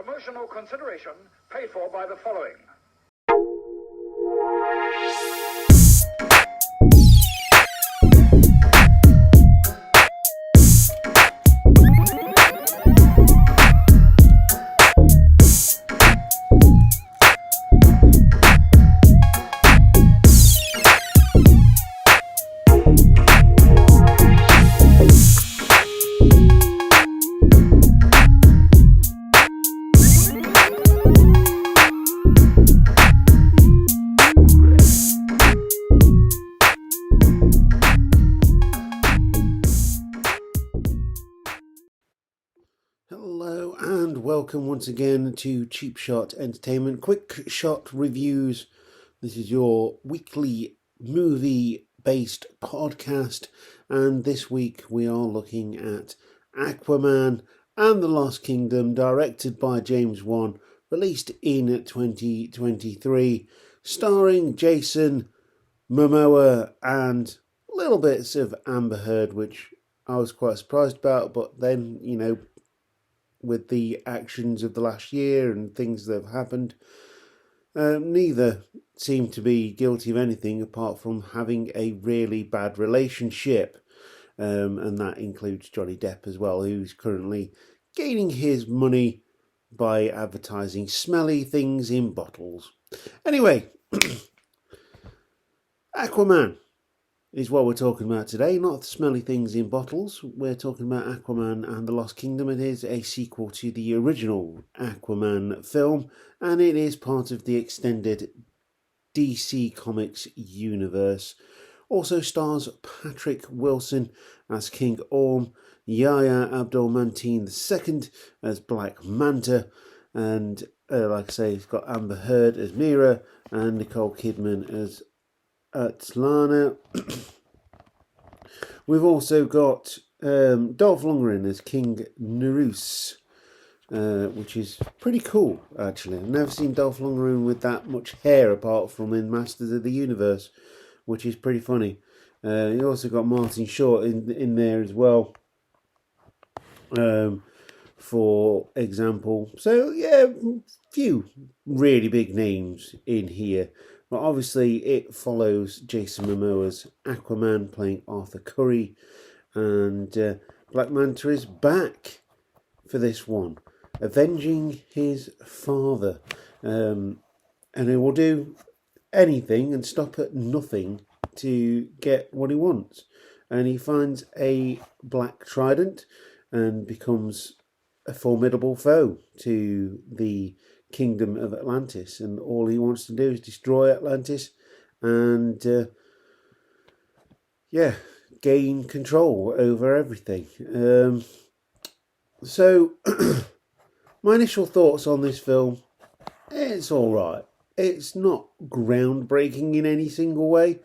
Promotional consideration paid for by the following. Hello and welcome once again to Cheap Shot Entertainment Quick Shot Reviews. This is your weekly movie-based podcast, and this week we are looking at Aquaman and the Lost Kingdom, directed by James Wan, released in 2023, starring Jason Momoa and little bits of Amber Heard, which I was quite surprised about, but then, with the actions of the last year and things that have happened, neither seem to be guilty of anything apart from having a really bad relationship. And that includes Johnny Depp as well, who's currently gaining his money by advertising smelly things in bottles. Anyway, Aquaman is what we're talking about today, not the smelly things in bottles. We're talking about Aquaman and the Lost Kingdom. It is a sequel to the original Aquaman film, and it is part of the extended DC Comics universe. Also stars Patrick Wilson as King Orm, Yahya Abdul-Mateen II as Black Manta, and like I say, it's got Amber Heard as Mira and Nicole Kidman as Atlana. We've also got Dolph Lundgren as King Nerus, which is pretty cool, actually. I've never seen Dolph Lundgren with that much hair apart from in Masters of the Universe, which is pretty funny. You also got Martin Short in there as well, for example. So, yeah, few really big names in here. But obviously it follows Jason Momoa's Aquaman playing Arthur Curry, and Black Manta is back for this one, avenging his father, and he will do anything and stop at nothing to get what he wants. And he finds a black trident and becomes a formidable foe to the Kingdom of Atlantis, and all he wants to do is destroy Atlantis and gain control over everything. So my initial thoughts on this film: it's alright. It's not groundbreaking in any single way,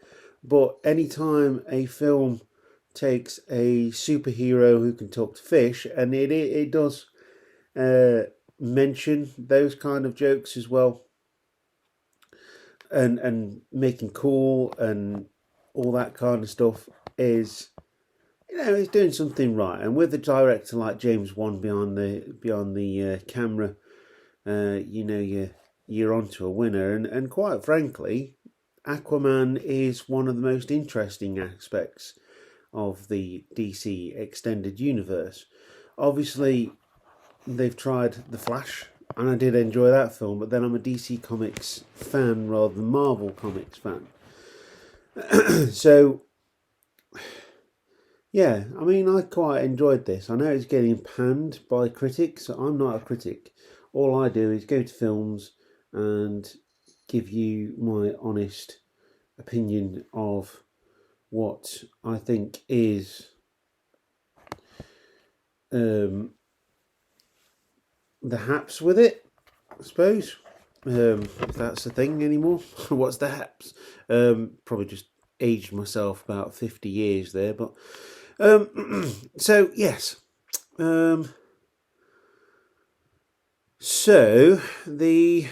but anytime a film takes a superhero who can talk to fish, and it does mention those kind of jokes as well, and making cool and all that kind of stuff, is, it's doing something right. And with a director like James Wan beyond the camera, you're onto a winner. And quite frankly, Aquaman is one of the most interesting aspects of the DC extended universe. Obviously, they've tried The Flash, and I did enjoy that film, but then I'm a DC Comics fan rather than Marvel Comics fan. So, yeah, I mean, I quite enjoyed this. I know it's getting panned by critics. I'm not a critic. All I do is go to films and give you my honest opinion of what I think is the haps with it, I suppose, if that's a thing anymore. What's the haps? Probably just aged myself about 50 years there, but so yes. So the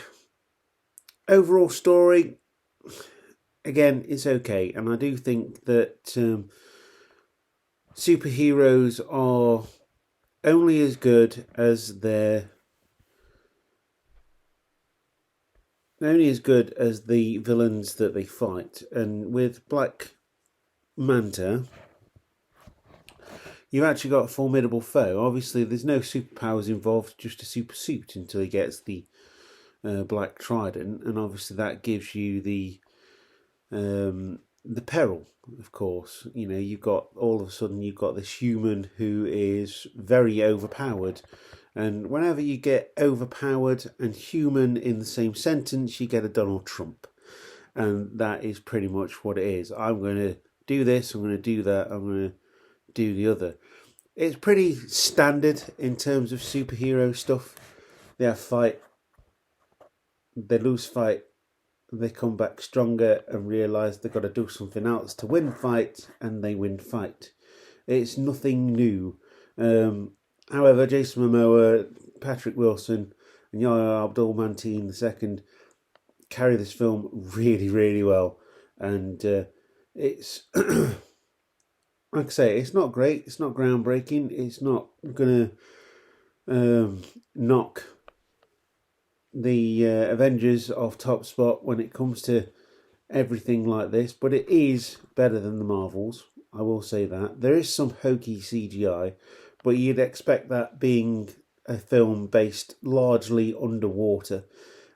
overall story, again, is okay, and I do think that superheroes are only as good as their only as good as the villains that they fight. And with Black Manta, you've actually got a formidable foe. Obviously, there's no superpowers involved, just a super suit until he gets the Black Trident, and obviously that gives you the peril. Of course, you've got all of a sudden you've got this human who is very overpowered, and whenever you get overpowered and human in the same sentence, you get a Donald Trump, and that is pretty much what it is. I'm going to do this, I'm going to do that, I'm going to do the other. It's pretty standard in terms of superhero stuff. They have fight, they lose fight, they come back stronger and realise they've got to do something else to win fight, and they win fight. It's nothing new. However, Jason Momoa, Patrick Wilson and Yahya Abdul-Mateen II carry this film really, really well. And it's, like I say, it's not great, it's not groundbreaking, it's not going to knock the Avengers off top spot when it comes to everything like this, but it is better than the Marvels. I will say that. There is some hokey CGI, but you'd expect that being a film based largely underwater.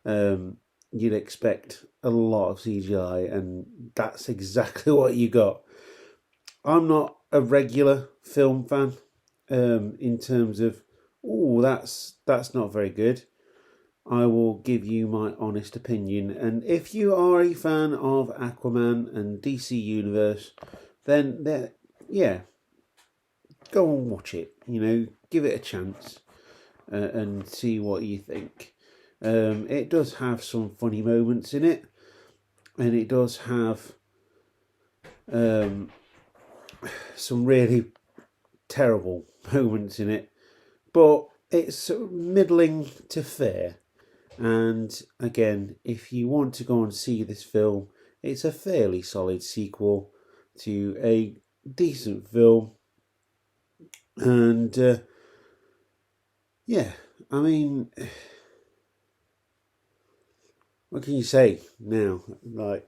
You'd expect a lot of CGI, and that's exactly what you got. I'm not a regular film fan in terms of, that's not very good. I will give you my honest opinion, and if you are a fan of Aquaman and DC Universe, then go and watch it. Give it a chance and see what you think. It does have some funny moments in it, and it does have some really terrible moments in it, but it's middling to fair. And again, if you want to go and see this film, it's a fairly solid sequel to a decent film. And I mean, what can you say now? Like,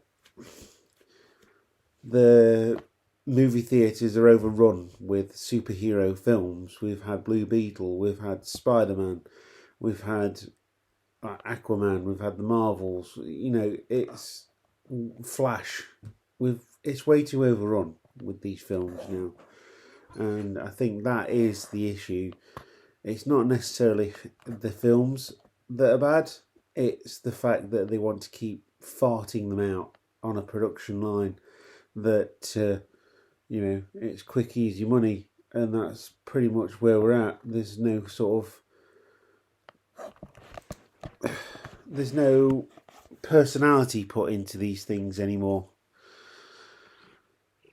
the movie theatres are overrun with superhero films. We've had Blue Beetle, we've had Spider-Man, we've had Aquaman, we've had the Marvels. It's Flash. It's way too overrun with these films now, and I think that is the issue. It's not necessarily the films that are bad, it's the fact that they want to keep farting them out on a production line that it's quick easy money, and that's pretty much where we're at. There's no personality put into these things anymore,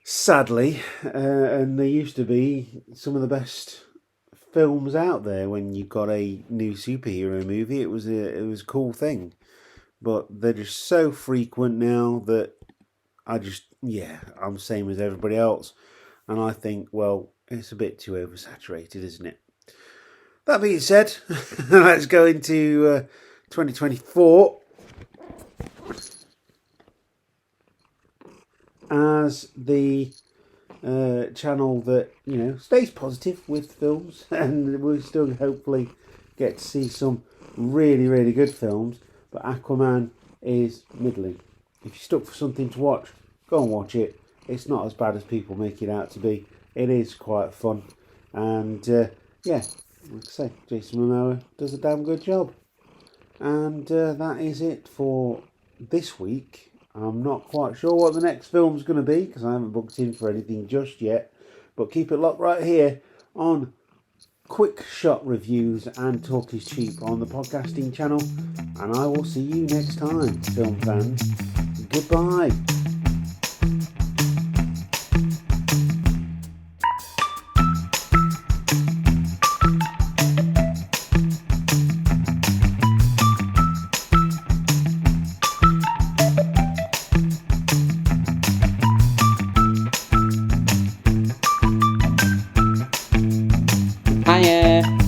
sadly. And there used to be some of the best films out there. When you got a new superhero movie, it was a cool thing, but they're just so frequent now that I'm the same as everybody else, and I think, well, it's a bit too oversaturated, isn't it? That being said, let's go into 2024 as the channel that stays positive with films, and we'll still hopefully get to see some really, really good films. But Aquaman is middling. If you're stuck for something to watch, go and watch it. It's not as bad as people make it out to be. It is quite fun, and like I say, Jason Momoa does a damn good job. And that is it for this week. I'm not quite sure what the next film's going to be, because I haven't booked in for anything just yet. But keep it locked right here on Quick Shot Reviews and Talk is Cheap on the podcasting channel. And I will see you next time, film fans. Goodbye. Hiya.